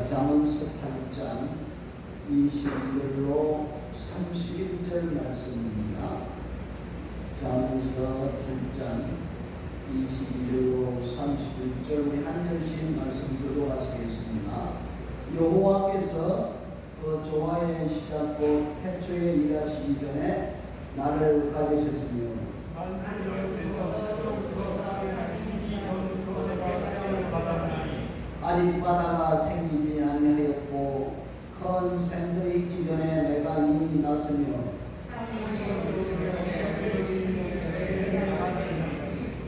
잠언서 8장 21절로 31절 말씀입니다. 잠언서 8장 21절로 31절 우리 한 절씩 말씀 들어가시겠습니다. 여호와께서 그 조화의 시작 곧 태초에 일하시기 전에 나를 가지셨으며 아직 바다가 생기지 아니하였고 큰 샘도 있기 전에 내가 이미 났으며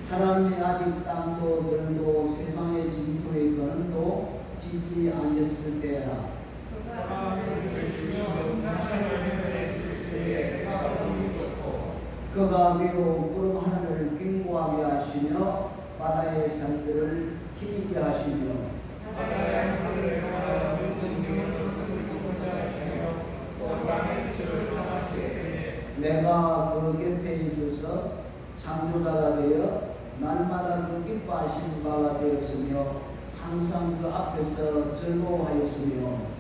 하나님의 아직 땅도 들도 세상의 진토의 근원도 짓지 아니했을 때라 그가 비록 구름 하늘을 견고하게 하시며 바다의 산들을 힘있게 하시며 내가 그 곁에 있어서 창조자가 되어 날마다 그 기뻐하신 바가 되었으며 항상 그 앞에서 즐거워하였으며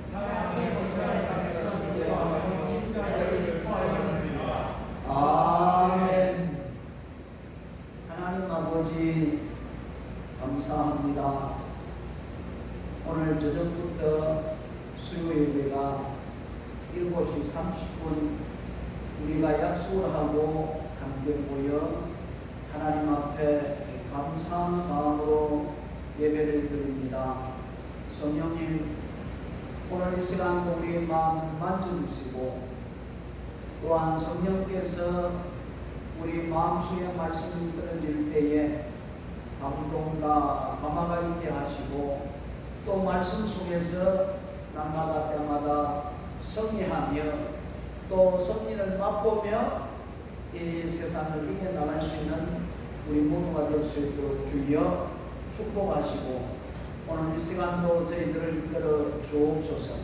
아멘. 하나님 아버지 감사합니다. 오늘 저녁부터 수요 예배가 7시 30분 우리가 약속을 하고 함께 모여 하나님 앞에 감사한 마음으로 예배를 드립니다. 성령님 오늘 이 시간 우리의 마음을 만져주시고 또한 성령께서 우리 마음속에 말씀이 떨어질 때에 감동과 감화가 있게 하시고 또 말씀 속에서 날마다 때마다 승리하며 또 승리를 맛보며 이 세상을 이겨나갈 수 있는 우리 모두가 될 수 있도록 주여 축복하시고 오늘 이 시간도 저희들을 이끌어 주옵소서.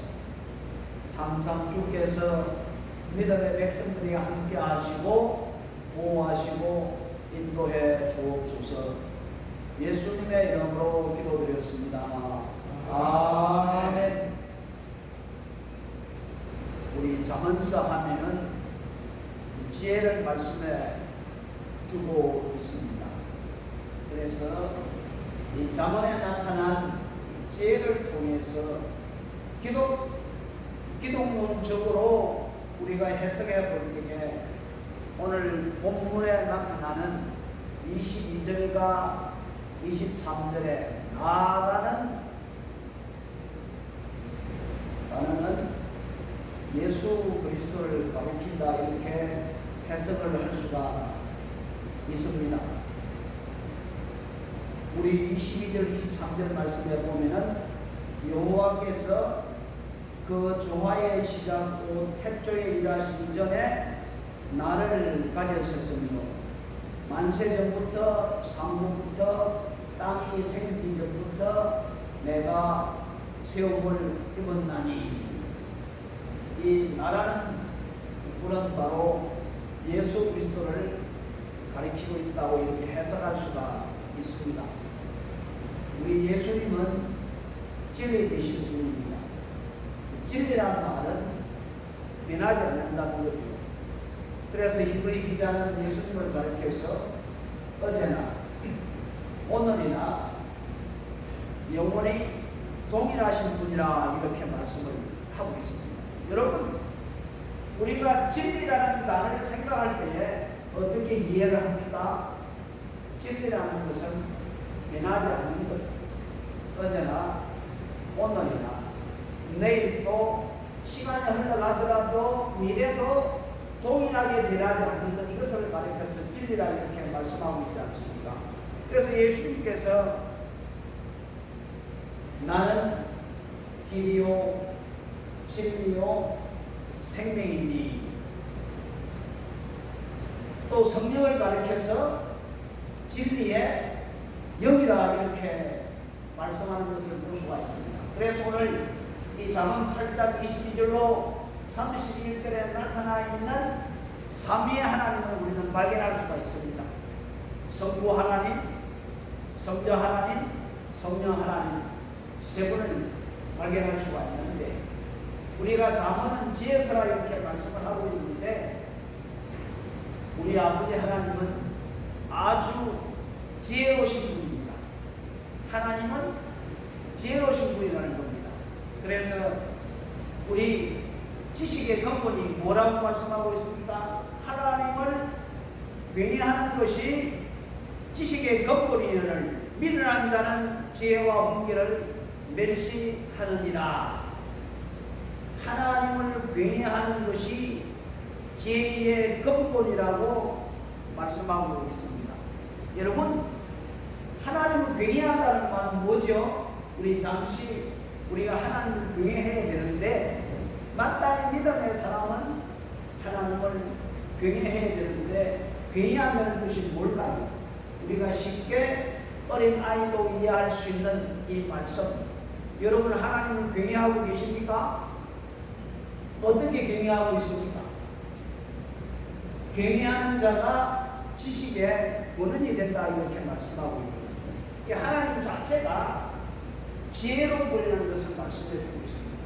항상 주께서 믿음의 백성들이 함께 하시고 보호하시고 인도해 주옵소서. 예수님의 이름으로 기도드렸습니다. 아멘. 우리 잠언서 하면은 지혜를 말씀해 주고 있습니다. 그래서 이 잠언에 나타난 지혜를 통해서 기독론적으로 우리가 해석해 볼 때에 오늘 본문에 나타나는 22절과 23절에 나는 예수 그리스도를 가리킨다 이렇게 해석을 할 수가 있습니다. 우리 22절 23절 말씀에 보면은 여호와께서 그 조화의 시작 곧 태초에 일하시기 전에 나를 가졌었으며 만세전부터 상부부터 땅이 생기기 전부터 내가 세움을 입었나니 이 나라는 그런 바로 예수 그리스도를 가리키고 있다고 이렇게 해석할 수가 있습니다. 우리 예수님은 진리 되신 분입니다. 진리라는 말은 변하지 않는다는 거죠. 그래서 히브리 기자는 예수님을 가리켜서 어제나 오늘이나 영원히 동일하신 분이라 이렇게 말씀을 하고 있습니다. 여러분, 우리가 진리라는 단어를 생각할 때에 어떻게 이해를 합니까? 진리라는 것은 변하지 않는 것. 어제나 오늘이나 내일도 시간이 흘러가더라도 미래도 동일하게 변하지 않는 것, 이것을 가리켜서 진리라 이렇게 말씀하고 있지 않습니까? 그래서 예수님께서 나는 길이요 진리요 생명이니 또 성령을 가리켜서 진리의 영이라 이렇게 말씀하는 것을 볼 수가 있습니다. 그래서 오늘 이 잠언 8장 22절로 31절에 나타나 있는 삼위의 하나님을 우리는 발견할 수가 있습니다. 성부 하나님, 성자 하나님, 성령 하나님 세 분을 발견할 수가 있는데, 우리가 잠언은 지혜서라 이렇게 말씀을 하고 있는데, 우리 아버지 하나님은 아주 지혜로우신 분입니다. 하나님은 지혜로우신 분이라는 겁니다. 그래서 우리 지식의 근본이 뭐라고 말씀하고 있습니까? 하나님을 경외하는 것이 지식의 근본이를 믿는 자는 지혜와 훈계를 멸시하느니라. 하나님을 경외하는 것이 지혜의 근본이라고 말씀하고 있습니다. 여러분, 하나님을 경외한다는 말은 뭐죠? 우리 잠시 우리가 하나님을 경외해야 되는데, 마땅히 믿음의 사람은 하나님을 경외해야 되는데, 경외한다는 것이 뭘까요? 우리가 쉽게 어린 아이도 이해할 수 있는 이 말씀, 여러분 하나님을 경외하고 계십니까? 어떻게 경외하고 있습니까? 경외하는 자가 지식의 원인이 된다 이렇게 말씀하고 있거든요. 이 하나님 자체가 지혜로운 분이라는 것을 말씀해 주고 있습니다.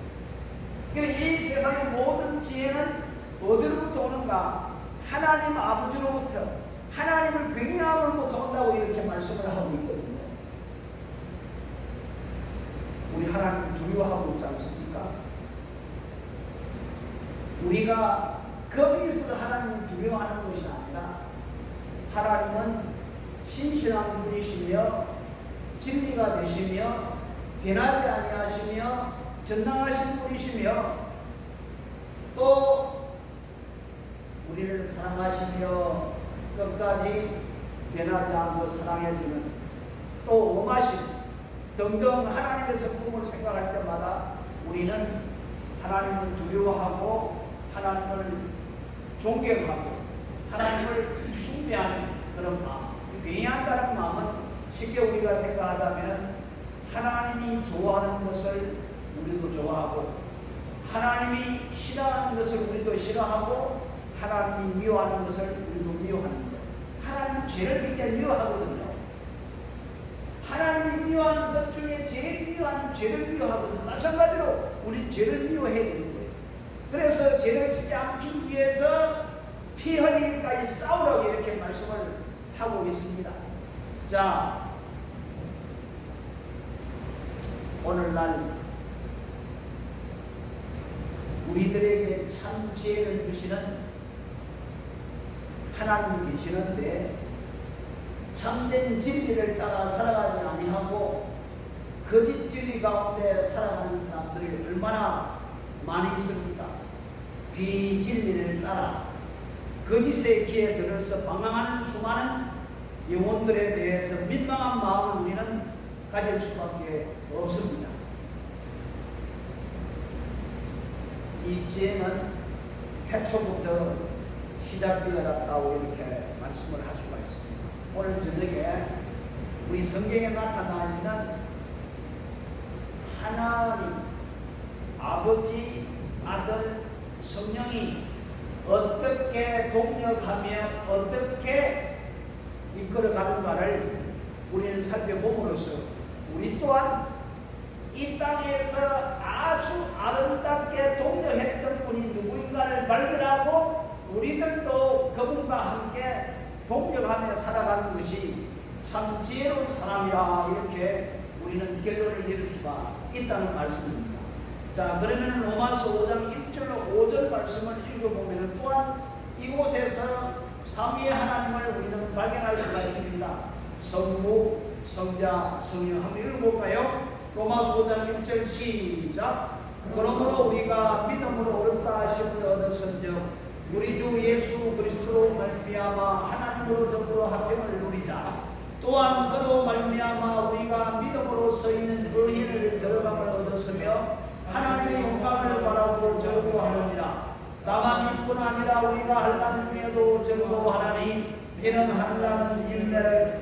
그러니까 이 세상의 모든 지혜는 어디로부터 오는가? 하나님 아버지로부터, 하나님을 경외함으로부터 온다고 이렇게 말씀을 하고 있거든요. 우리 하나님을 두려워하고 있지 않습니까? 우리가 겁이 있어서 하나님을 두려워하는 것이 아니라, 하나님은 신실한 분이시며 진리가 되시며 변하지 아니하시며 전능하신 분이시며, 또 우리를 사랑하시며 끝까지 변하지 않고 사랑해주는, 또 엄하신 등등 하나님의 성품을 생각할 때마다 우리는 하나님을 두려워하고 하나님을 존경하고 하나님을 숭배하는 그런 마음, 경외한다는 마음은 쉽게 우리가 생각하자면 하나님이 좋아하는 것을 우리도 좋아하고, 하나님이 싫어하는 것을 우리도 싫어하고, 하나님이 미워하는 것을 우리도 미워하는 것. 하나님은 죄를 굉장히 미워하거든요. 하나님이 미워하는 것 중에 제일 미워하는 죄를 미워하거든요. 마찬가지로 우리 죄를 미워해야 되는 거예요. 그래서 죄를 짓지 않기 위해서 피 흘리기까지 싸우라고 이렇게 말씀을 하고 있습니다. 자, 오늘날 우리들에게 참 지혜를 주시는 하나님이 계시는데, 참된 진리를 따라 살아가지 아니하고 거짓 진리 가운데 살아가는 사람들이 얼마나 많이 있습니까? 비진리를 따라 거짓의 기에 들어서 방황하는 수많은 영혼들에 대해서 민망한 마음을 우리는 가질 수밖에 없습니다. 이 지혜는 태초부터 시작되어졌다고 이렇게 말씀을 할 수가 있습니다. 오늘 저녁에 우리 성경에 나타나 있는 하나님, 아버지, 아들, 성령이 어떻게 동력하며 어떻게 이끌어가는가를 우리는 살펴봄으로써 우리 또한 이 땅에서 아주 아름답게 동력했던 분이 누구인가를 발견하고 우리들도 그분과 함께 동력하며 살아가는 것이 참 지혜로운 사람이라 이렇게 우리는 결론을 내릴 수가 있다는 말씀입니다. 자, 그러면 로마서 5장 1절로 5절 말씀을 읽어보면 또한 이곳에서 삼위의 하나님을 우리는 발견할 수가 있습니다. 성부, 성자, 성령. 한번 읽어볼까요? 로마서 5장 1절 시작. 그러므로 우리가 믿음으로 어렵다 하심을 얻었은즉 우리 주 예수 그리스도로 말미암아 하나님으로 더불어 합병을 누리자. 또한 그로 말미암아 우리가 믿음으로 쓰이는 의인을 들어감을 얻었으며 하나님의 영광을 바라볼 즐거워하느니라. 다만 이뿐 아니라 우리가 한란 중에도 즐거워하나니 이는 한란은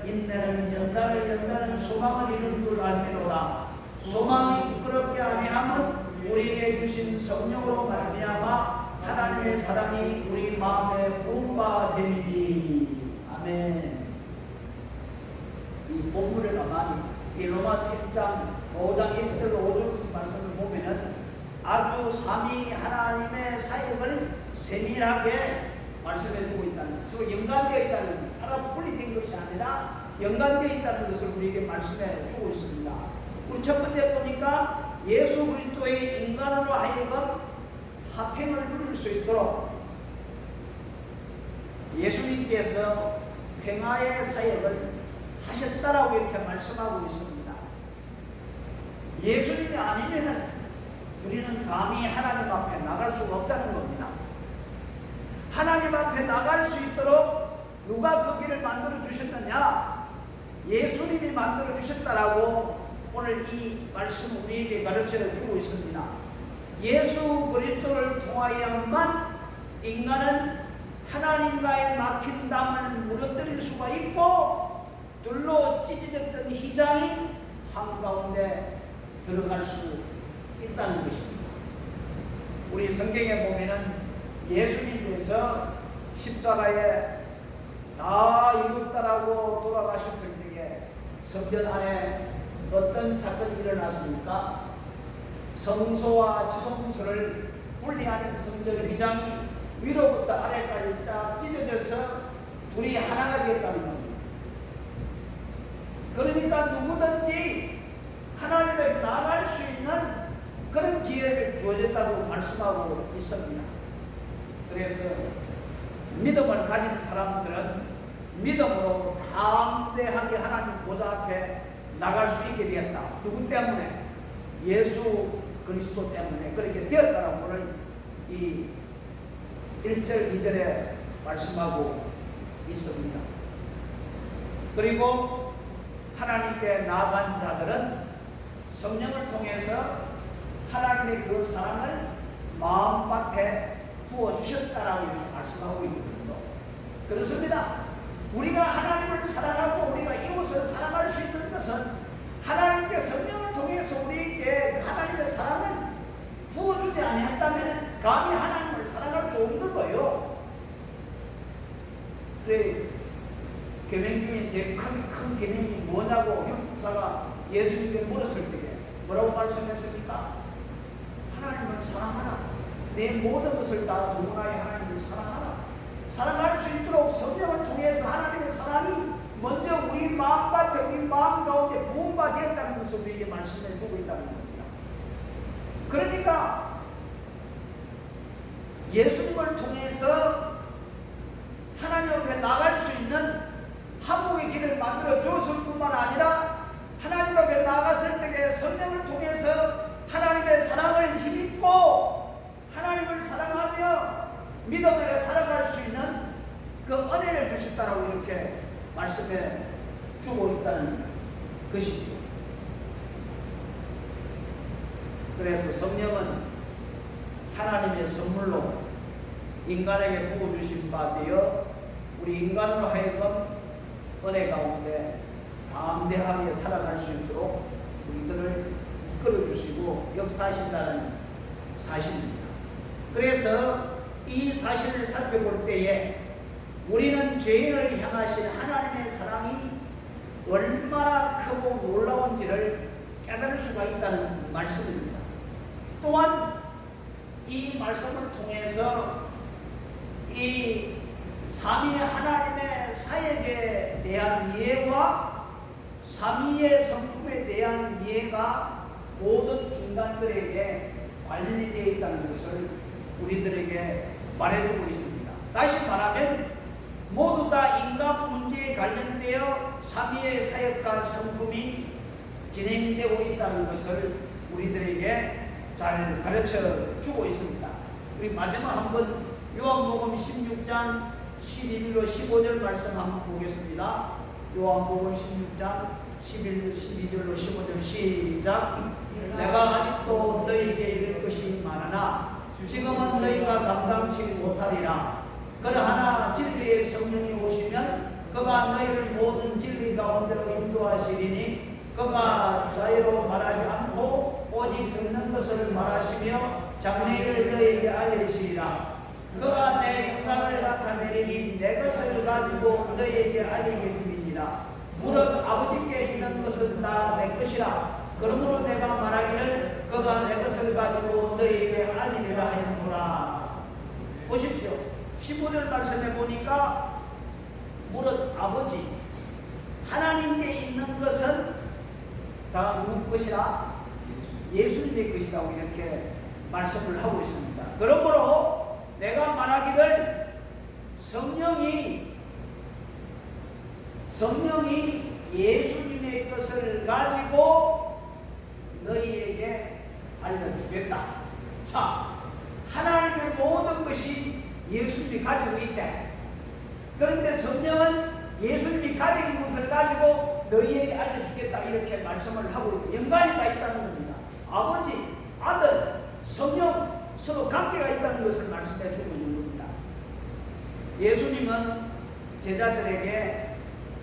인내는 연단을 소망을 이룬 줄 알미로다. 소망이 부끄럽게 아니함은 우리에게 주신 성령으로 말미암아 하나님의 사랑이 우리 마음에 부음바 되리니. 아멘. 이 본문을 가만히 이 로마서 1장 5장 1절 5절부터 말씀을 바로 삼위 하나님의 사역을 세밀하게 말씀해주고 있다는 것으로 연관되어 있다는, 따라 분리된 것이 아니라 연관되어 있다는 것을 우리에게 말씀해주고 있습니다. 우리 첫 번째 보니까 예수 그리스도의 인간으로 하여금 화평을 누릴 수 있도록 예수님께서 평화의 사역을 하셨다라고 이렇게 말씀하고 있습니다. 예수님이 아니면은 우리는 감히 하나님 앞에 나갈 수가 없다는 겁니다. 하나님 앞에 나갈 수 있도록 누가 그 길을 만들어 주셨느냐? 예수님이 만들어 주셨다라고 오늘 이 말씀 우리에게 가르쳐 주고 있습니다. 예수 그리스도를 통하여만 인간은 하나님과의 막힌 담을 무너뜨릴 수가 있고 둘로 찢어졌던 휘장이 한가운데 들어갈 수 있다는 것입니다. 우리 성경에 보면은 예수님께서 십자가에 다 이뤘다라고 돌아가셨을 때에 성전 안에 어떤 사건이 일어났습니까? 성소와 지성소를 분리하는 성전 휘장이 위로부터 아래까지 쫙 찢어져서 둘이 하나가 되었다는 겁니다. 그러니까 누구든지 하나님께 나아갈 수 있는 그런 기회를 주어졌다고 말씀하고 있습니다. 그래서 믿음을 가진 사람들은 믿음으로 담대하게 하나님 보좌 앞에 나갈 수 있게 되었다. 누구 때문에? 예수 그리스도 때문에 그렇게 되었다라고 오늘 이 1절 2절에 말씀하고 있습니다. 그리고 하나님께 나아간 자들은 성령을 통해서 하나님의 그 사랑을 마음밭에 부어주셨다라고 이렇게 말씀하고 있거든요. 그렇습니다. 우리가 하나님을 사랑하고 우리가 이웃을 사랑할 수 있는 것은 하나님께 성령을 통해서 우리에게 하나님의 사랑을 부어주지 아니했다면 감히 하나님을 사랑할 수 없는 거예요. 그래, 계명 중에 제일 큰 계명이 뭐냐고 형사가 예수님께 물었을 때 뭐라고 말씀했습니까? 하나님을 사랑하라. 내 모든 것을 다 동원하여 하나님을 사랑하라. 사랑할 수 있도록 성령을 통해서 하나님의 사랑이 먼저 우리 마음밭에 우리 마음 가운데 부음바 되었다는 것을 우리에게 말씀해 주고 있다는 겁니다. 그러니까 예수님을 통해서 하나님 앞에 나갈 수 있는 한국의 길을 만들어 주었을 뿐만 아니라 하나님 앞에 나갔을 때에 성령을 통해서 하나님의 사랑을 힘입고 하나님을 사랑하며 믿음으로 살아갈 수 있는 그 은혜를 주셨다라고 이렇게 말씀해 주고 있다는 것이죠. 그래서 성령은 하나님의 선물로 인간에게 부어주신 바 되어 우리 인간으로 하여금 은혜 가운데 담대하게 살아갈 수 있도록 우리들을 이끌어주시고 역사하신다는 사실입니다. 그래서 이 사실을 살펴볼 때에 우리는 죄인을 향하신 하나님의 사랑이 얼마나 크고 놀라운지를 깨달을 수가 있다는 말씀입니다. 또한 이 말씀을 통해서 이 삼위 하나님의 사역에 대한 이해와 삼위의 성품에 대한 이해가 모든 인간들에게 관련이 되어 있다는 것을 우리들에게 말해주고 있습니다. 다시 말하면 모두 다 인간 문제에 관련되어 삼위의 사역과 성품이 진행되고 있다는 것을 우리들에게 잘 가르쳐 주고 있습니다. 우리 마지막 한번 요한복음 16장 11절로 15절 말씀 한번 보겠습니다. 요한복음 16장 11절 12절로 15절 시작. 내가 아직도 너희에게 이를 것이 많으나 지금은 너희가 감당치 못하리라. 그러하나 진리의 성령이 오시면 그가 너희를 모든 진리 가운데로 인도하시리니 그가 자유로 말하지 않고 오직 있는 것을 말하시며 장래를 너희에게 알리시리라. 그가 내 영광을 나타내리니 내 것을 가지고 너희에게 알리겠습니다. 무릇 아버지께 있는 것은 다 내 것이라. 그러므로 내가 말하기를 그가 너가 내 것을 가지고 너희에게 알리리라 하였노라. 보십시오. 15절 말씀해 보니까 무릇 아버지 하나님께 있는 것은 다 누구 것이라? 예수님의 것이라고 이렇게 말씀을 하고 있습니다. 그러므로 내가 말하기를 성령이 예수님의 것을 가지고 너희에게 알려주겠다. 자, 하나님의 모든 것이 예수님이 가지고 있대. 그런데 성령은 예수님이 가지고 있는 것을 가지고 너희에게 알려주겠다. 이렇게 말씀을 하고 연관이가 있다는 겁니다. 아버지, 아들, 성령 서로 관계가 있다는 것을 말씀해 주고 있는 겁니다. 예수님은 제자들에게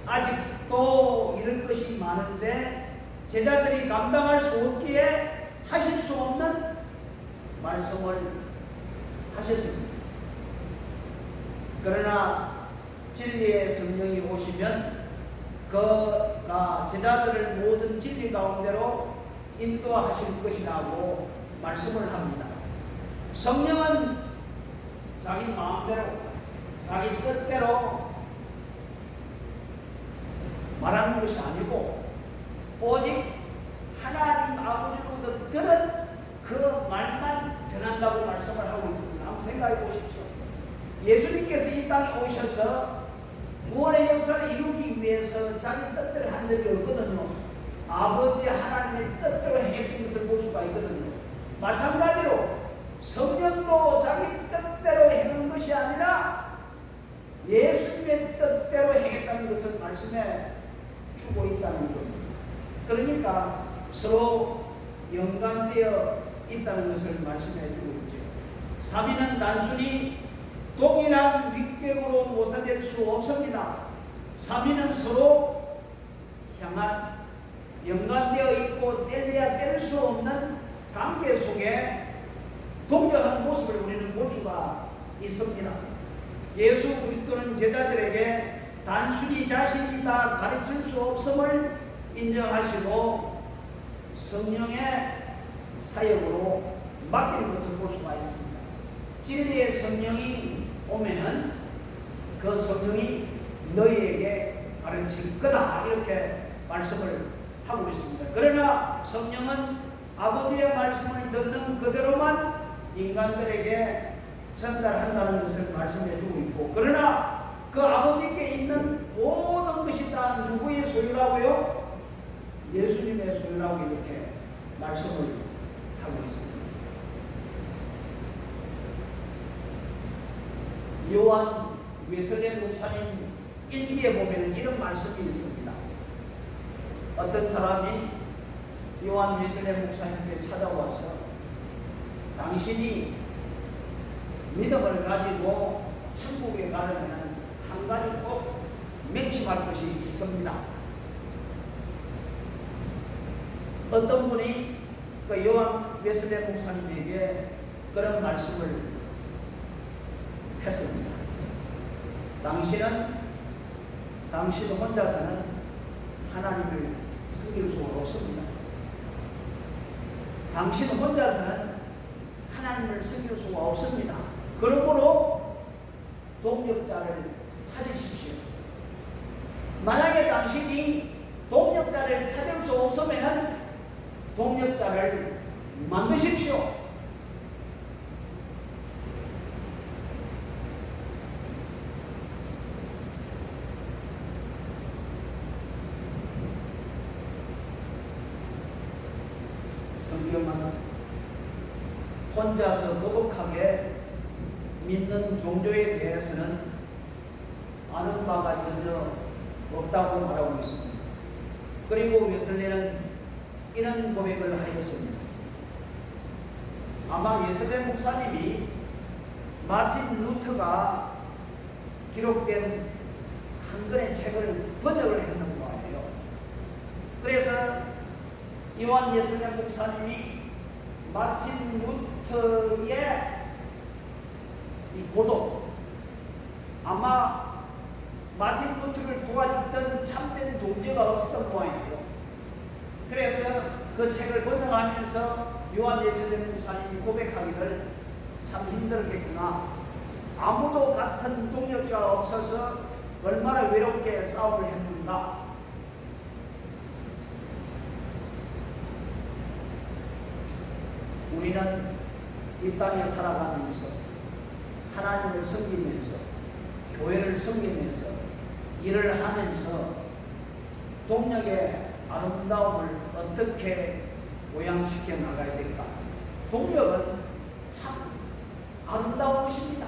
아직도 이럴 것이 많은데 제자들이 감당할 수 없기에 하실 수 없는 말씀을 하셨습니다. 그러나 진리의 성령이 오시면 그가 제자들을 모든 진리 가운데로 인도하실 것이라고 말씀을 합니다. 성령은 자기 마음대로 자기 뜻대로 말하는 것이 아니고 오직 하나님 아버지로부터 들은 그 말만 전한다고 말씀을 하고 있거든요. 한번 생각해 보십시오. 예수님께서 이 땅에 오셔서 구원의 역사를 이루기 위해서 자기 뜻대로 한 적이 없거든요. 아버지 하나님의 뜻대로 행했던 것을 볼 수가 있거든요. 마찬가지로 성령도 자기 뜻대로 행한 것이 아니라 예수님의 뜻대로 행했다는 것을 말씀해 주고 있다는 겁니다. 그러니까 서로 연관되어 있다는 것을 말씀해 주고 있죠. 삼위는 단순히 동일한 위격으로 모사될 수 없습니다. 삼위는 서로 향한 연관되어 있고 뗄래야 뗄 수 없는 관계 속에 동격한 모습을 우리는 볼 수가 있습니다. 예수 그리스도는 제자들에게 단순히 자신이 다 가르칠 수 없음을 인정하시고 성령의 사역으로 맡기는 것을 볼 수가 있습니다. 진리의 성령이 오면은 그 성령이 너희에게 가르칠 거다 이렇게 말씀을 하고 있습니다. 그러나 성령은 아버지의 말씀을 듣는 그대로만 인간들에게 전달한다는 것을 말씀해 주고 있고, 그러나 그 아버지께 있는 모든 것이 다 누구의 소유라고요? 예수님의 소유라고 이렇게 말씀을 하고 있습니다. 요한 웨슬리 목사님 일기에 보면 이런 말씀이 있습니다. 어떤 사람이 요한 웨슬리 목사님께 찾아와서 당신이 믿음을 가지고 천국에 가려면 한 가지 꼭 맹심할 것이 있습니다. 어떤 분이 그 요한 웨슬리 목사님에게 그런 말씀을 했습니다. 당신 혼자서는 하나님을 섬길 수 없습니다. 당신 혼자서는 하나님을 섬길 수가 없습니다. 그러므로 동력자를 찾으십시오. 만약에 당신이 동력자를 찾을 수 없으면 동력자를 만드십시오. 성경은 혼자서 고독하게 믿는 종교에 대해서는 아는 바가 전혀 없다고 말하고 있습니다. 그리고 웨슬리는 이런 고백을 하였습니다. 아마 웨슬리 목사님이 마틴 루터가 기록된 한 권의 책을 번역을 했는 거예요. 그래서 요한 웨슬리 목사님이 마틴 루터의 이 고독, 아마 마틴 루터를 도와줬던 참된 동지가 없었던 모양이에요. 그래서 그 책을 번역하면서 요한 예수님 목사님이 고백하기를 참 힘들겠구나. 아무도 같은 동력자가 없어서 얼마나 외롭게 싸움을 했는가. 우리는 이 땅에 살아가면서 하나님을 섬기면서 교회를 섬기면서 일을 하면서 동력의 아름다움을 어떻게 보양시켜 나가야 될까? 동력은 참 아름다운 것입니다.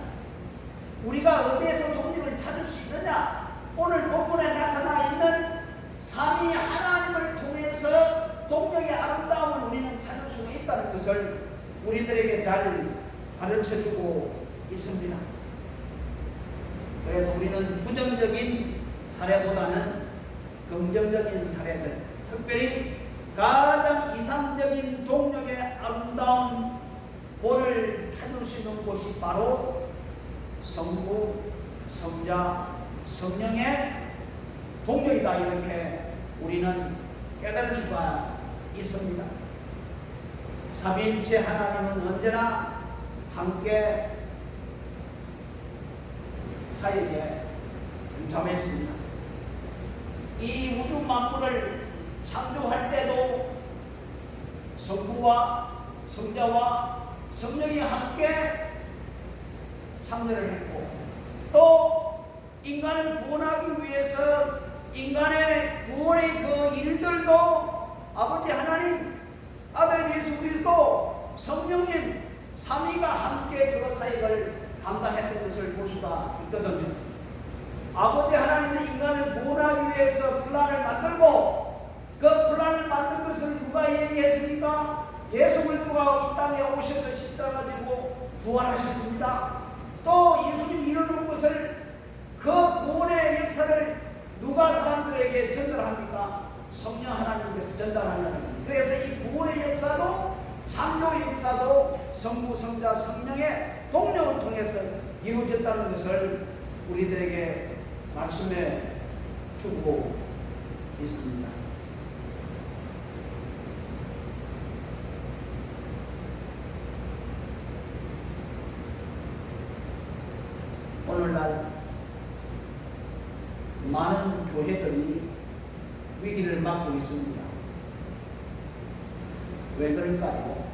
우리가 어디에서 동력을 찾을 수 있느냐? 오늘 본문에 나타나 있는 삼위 하나님을 통해서 동력의 아름다움을 우리는 찾을 수가 있다는 것을 우리들에게 잘 가르쳐주고 있습니다. 그래서 우리는 부정적인 사례보다는 긍정적인 사례들, 특별히 가장 이상적인 동력의 아름다운 본을 찾을 수 있는 곳이 바로 성부, 성자, 성령의 동력이다. 이렇게 우리는 깨달을 수가 있습니다. 삼위일체 하나님은 언제나 함께 사이에 동참했습니다. 이 우주 만물을 창조할 때도 성부와 성자와 성령이 함께 창조를 했고, 또 인간을 구원하기 위해서 인간의 구원의 그 일들도 아버지 하나님, 아들 예수 그리스도, 성령님 삼위가 함께 그 사역을 감당했던 것을 볼 수가 있거든요. 아버지 하나님은 인간을 구원하기 위해서 플란을 만들고, 그 플란을 만든 것을 누가 얘기했습니까? 예수 그리스도가 이 땅에 오셔서 십자가 지고 부활하셨습니다. 또 예수님 이루는 것을, 그 구원의 역사를 누가 사람들에게 전달합니까? 성령 하나님께서 전달한다는 겁니다. 그래서 이 구원의 역사도, 창조 역사도 성부, 성자, 성령의 동력을 통해서 이루어졌다는 것을 우리들에게 말씀해 주고 있습니다. 오늘날 많은 교회들이 위기를 맞고 있습니다. 왜 그럴까요?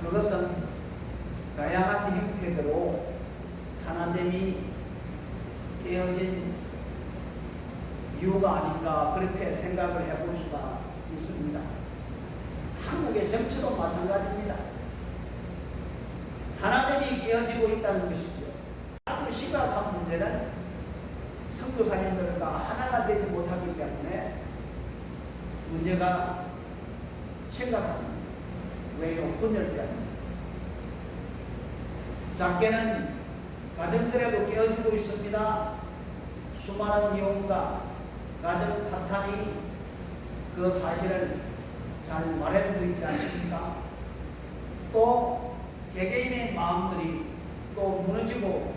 그것은 다양한 형태대로 하나됨이 되어진 이유가 아닌가, 그렇게 생각을 해볼 수가 있습니다. 한국의 정치도 마찬가지입니다. 하나됨이 되어지고 있다는 것이죠. 아주 심각한 문제는 선교사님들과 하나가 되지 못하기 때문에 문제가 심각합니다. 왜요? 분열 때문에. 작게는 가정들에도 깨어지고 있습니다. 수많은 이혼과 가정 파탄이 그 사실을 잘 말해주고 있지 않습니까? 또 개개인의 마음들이 또 무너지고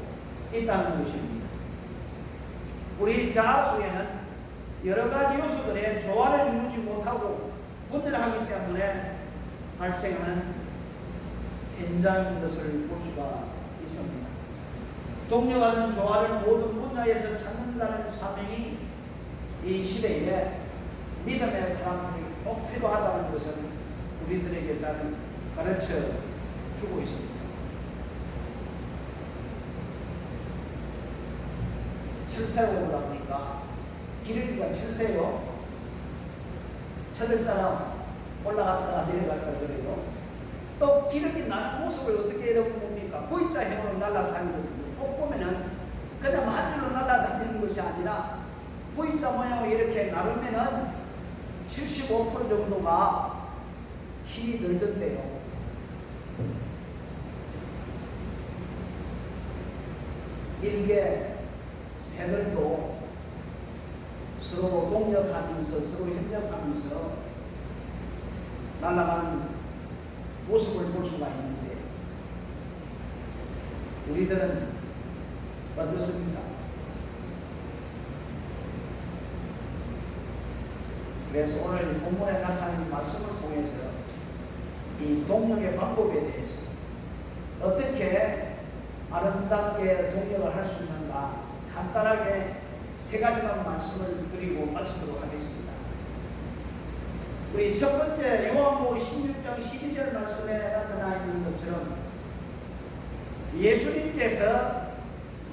있다는 것입니다. 우리 자아수에는 여러 가지 요소들의 조화를 이루지 못하고 분열하기 때문에 발생하는 현장인 것을 볼 수가 있습니다. 동력하는 조화를 모든 분야에서 찾는다는 사명이 이 시대에 믿음의 사람들이 꼭 필요하다는 것을 우리들에게 잘 가르쳐 주고 있습니다. 철새오를 합니까? 기러기가 철새요. 철을 따라 올라갔다가 내려갔다 그래요. 또 기러기 나는 모습을 어떻게 여러분 봅니까? V자형으로 날아다니거든요. 꼭 보면은 그냥 한 줄로 날아다니는 것이 아니라 V자 모양으로 이렇게 나르면은 75% 정도가 힘이 들던데요. 일개 새들도 서로 동력하면서 서로 협력하면서 날아가는 모습을 볼 수가 있는데 우리들은 어떻습니까? 그래서 오늘 본문에 나타난 말씀을 통해서 이 동력의 방법에 대해서 어떻게 아름답게 동력을 할 수 있는가 간단하게 세 가지만 말씀을 드리고 마치도록 하겠습니다. 우리 첫 번째 요한복음 16장 12절 말씀에 나타나 있는 것처럼 예수님께서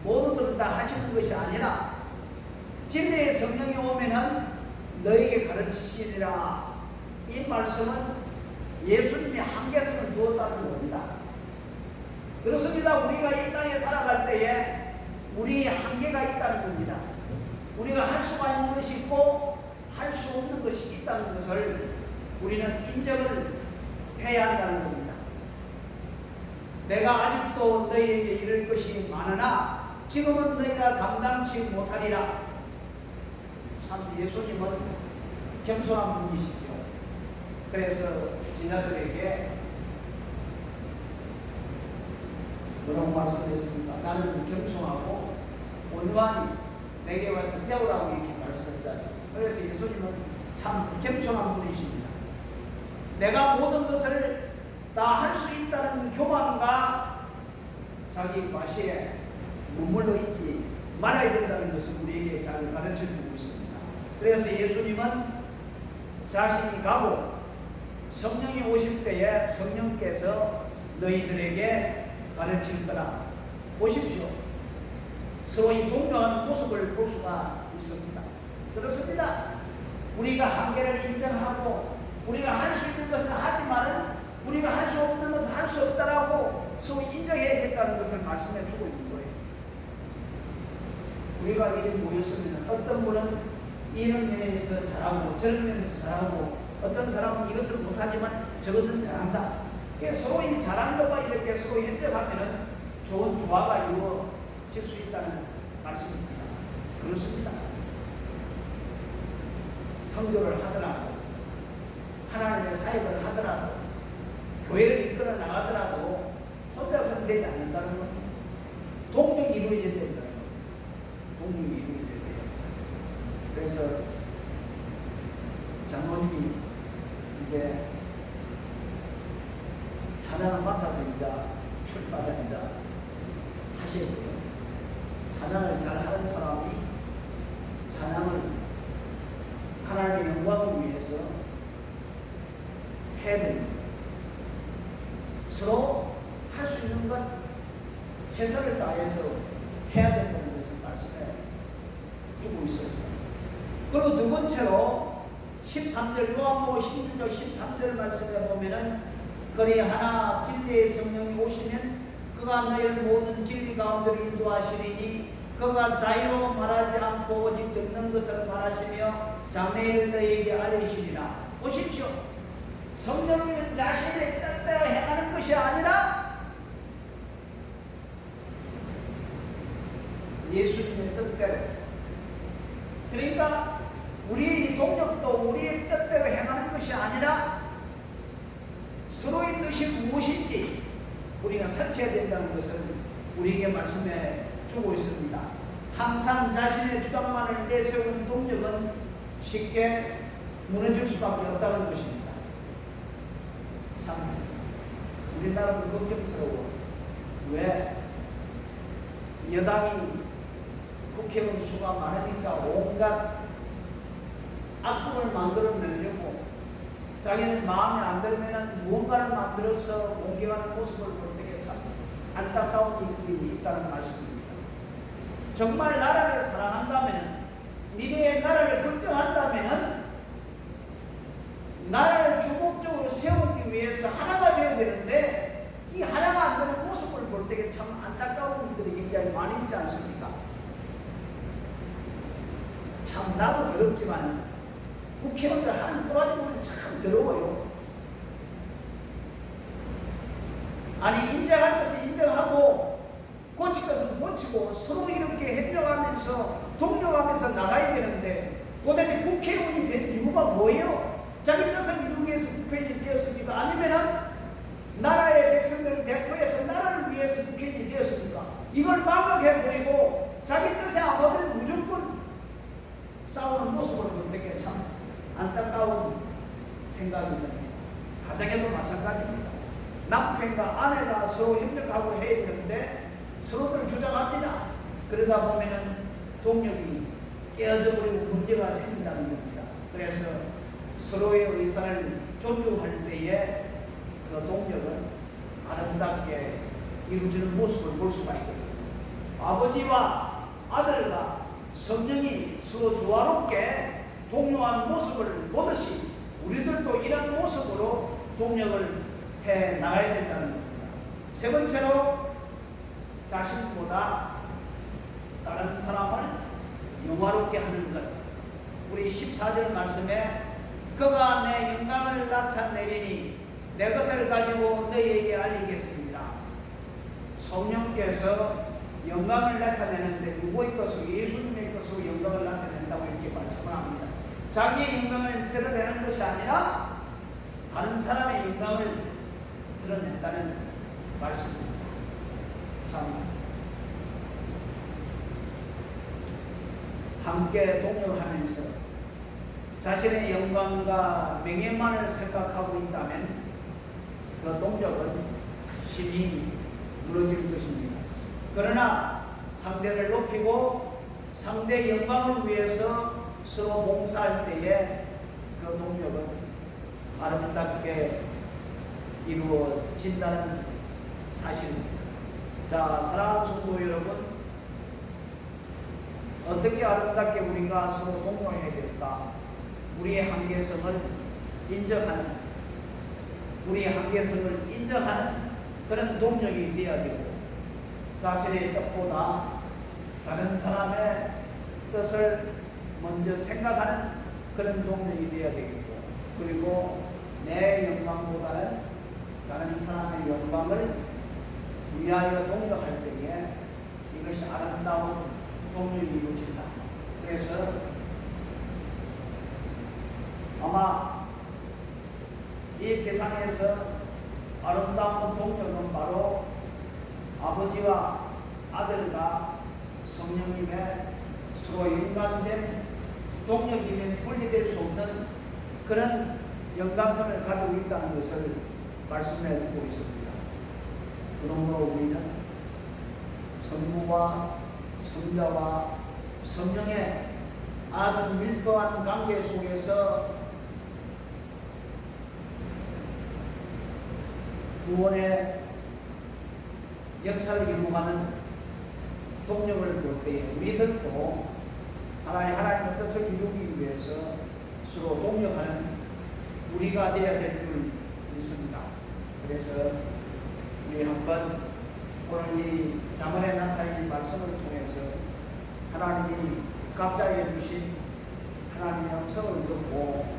모든 것을 다 하시는 것이 아니라 진리의 성령이 오면은 너에게 가르치시리라. 이 말씀은 예수님이 한계성을 두었다는 겁니다. 그렇습니다. 우리가 이 땅에 살아갈 때에 우리 한계가 있다는 겁니다. 우리가 할 수가 있는 것이 있고 할 수 없는 것이 있다는 것을 우리는 인정을 해야 한다는 겁니다. 내가 아직도 너희에게 이를 것이 많으나 지금은 너희가 감당치 못하리라. 참 예수님은 겸손한 분이시죠. 그래서 제자들에게 뭐라고 말씀했습니까? 나는 겸손하고 온유하니 내게 와서 배우라고 이렇게 말씀했지 않습니까? 그래서 예수님은 참 겸손한 분이십니다. 내가 모든 것을 다 할 수 있다는 교만과 자기 과시에 머물러 있지 말아야 된다는 것을 우리에게 잘 가르쳐 주고 있습니다. 그래서 예수님은 자신이 가고 성령이 오실 때에 성령께서 너희들에게 가르칠 거라. 보십시오. 서로 이 동등한 모습을 볼 수가 있습니다. 그렇습니다. 우리가 한계를 인정하고 우리가 할 수 있는 것을 하지만 우리가 할 수 없는 것을 할 수 없다라고 서로 인정해야 된다는 것을 말씀해 주고 있는 거예요. 우리가 이렇게 모였으면 어떤 분은 이런 면에서 잘하고 저런 면에서 잘하고 어떤 사람은 이것을 못하지만 저것은 잘한다. 서로 이 잘하는 것과 이렇게 서로 협력하면 좋은 조화가 이루어질 수 있다는 말씀입니다. 그렇습니다. 선교를 하더라도 하나님의 사역을 하더라도 교회를 이끌어 나가더라도 혼자서는 되지 않는다는 겁니다. 동력이 이루어져야 된다는 겁니다. 동력이 이루어져야 돼요. 그래서 장로님이 이제 찬양을 맡아서 이제 출발을 이제 하시고요. 찬양을 잘 하는 사람이 찬양을 하나님의 영광을 위해서 해야 됩니다. 서로 할 수 있는 것 최선을 다해서 해야 된다는 것을 말씀해 주고 있습니다. 그리고 두 번째로 13절 요한복음 16장 13절 말씀에 보면은 그리하나 진리의 성령이 오시면 그가 너희를 모든 진리 가운데로 인도하시리니 그가 자유로 말하지 않고 오직 듣는 것을 말하시며 장래일 너희에게 알리시리라. 보십시오. 성령님은 자신의 뜻대로 행하는 것이 아니라 예수님의 뜻대로. 그러니까 우리의 동력도 우리의 뜻대로 행하는 것이 아니라 서로의 뜻이 무엇인지 우리가 살펴야 된다는 것을 우리에게 말씀해 주고 있습니다. 항상 자신의 주장만을 내세우는 동력은 쉽게 무너질 수밖에 없다는 것입니다. 참 우리나라는 걱정스러워. 왜? 여당이 국회의원 수가 많으니까 온갖 악법을 만들어내려고 자기는 마음에 안 들면 무언가를 만들어서 공격하는 모습을 볼 때에 참 안타까운 일이 있다는 말씀입니다. 정말 나라를 사랑한다면, 미래의 나라를 걱정한다면 나라를 주목적으로 세우기 위해서 하나가 되어야 되는데 이 하나가 안 되는 모습을 볼 때에 참 안타까운 일들이 굉장히 많이 있지 않습니까? 참 나도 더럽지만 국회의원들 하는 꼬라지 보면 참 더러워요. 아니 인정할 것을 인정하고 고칠 것을 고치고 서로 이렇게 협력하면서 동력하면서 나가야 되는데 도대체 국회의원이 된 이유가 뭐예요? 자기 뜻을 이루기 위해서 국회의원이 되었습니까? 아니면은 나라의 백성들을 대표해서 나라를 위해서 국회의원이 되었습니까? 이걸 망각해버리고 자기 뜻에 아무든 무조건 싸우는 모습을 볼 때에 참 안타깝습니다. 생각이 듭니다. 가정에도 마찬가지입니다. 남편과 아내가 서로 협력하고 해야 되는데 서로들 주장합니다. 그러다 보면은 동력이 깨어져 버리고 문제가 생긴다는 겁니다. 그래서 서로의 의사를 존중할 때에 그 동력은 아름답게 이루어지는 모습을 볼 수가 있거든요. 아버지와 아들과 성령이 서로 조화롭게 동료한 모습을 보듯이 우리들도 이런 모습으로 동력을 해 나가야 된다는 겁니다. 세 번째로 자신보다 다른 사람을 영화롭게 하는 것. 우리 14절 말씀에 그가 내 영광을 나타내리니 내 것을 가지고 너희에게 알리겠습니다. 성령께서 영광을 나타내는데 누구의 것으로 예수님의 것으로 영광을 나타낸다고 이렇게 말씀을 합니다. 자기의 영광을 드러내는 것이 아니라 다른 사람의 영광을 드러낸다는 말씀입니다. 참 함께 동력하면서 자신의 영광과 명예만을 생각하고 있다면 그 동력은 심히 무너질 것입니다. 그러나 상대를 높이고 상대의 영광을 위해서 서로 봉사할 때에 그 동력은 아름답게 이루어진다는 사실입니다. 자, 사랑하는 성도 여러분, 어떻게 아름답게 우리가 서로 동력해야 될까? 우리의 한계성을 인정하는, 우리의 한계성을 인정하는 그런 동력이 되어야 되고, 자신의 뜻보다 다른 사람의 뜻을 먼저 생각하는 그런 동력이 되어야 되겠고, 그리고 내 영광보다는 다른 사람의 영광을 위하여 동력할 때에 이것이 아름다운 동력이 이루어진다. 그래서 아마 이 세상에서 아름다운 동력은 바로 아버지와 아들과 성령님의 서로 연관된 동력이면 분리될 수 없는 그런 연관성을 가지고 있다는 것을 말씀해 주고 있습니다. 그러므로 우리는 성부와 성자와 성령의 아주 밀도한 관계 속에서 구원의 역사를 이루어가는 동력을 볼 때 우리들도 하나님의 뜻을 이루기 위해서 서로 동력하는 우리가 되어야 될 줄 믿습니다. 그래서 우리 한번 오늘 이 잠언에 나타난 말씀을 통해서 하나님이 각자에게 주신 하나님의 음성을 듣고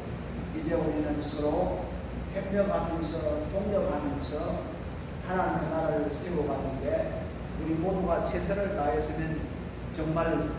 이제 우리는 서로 협력하면서 동력하면서 하나님의 나라를 세워가는데 우리 모두가 최선을 다했으면 정말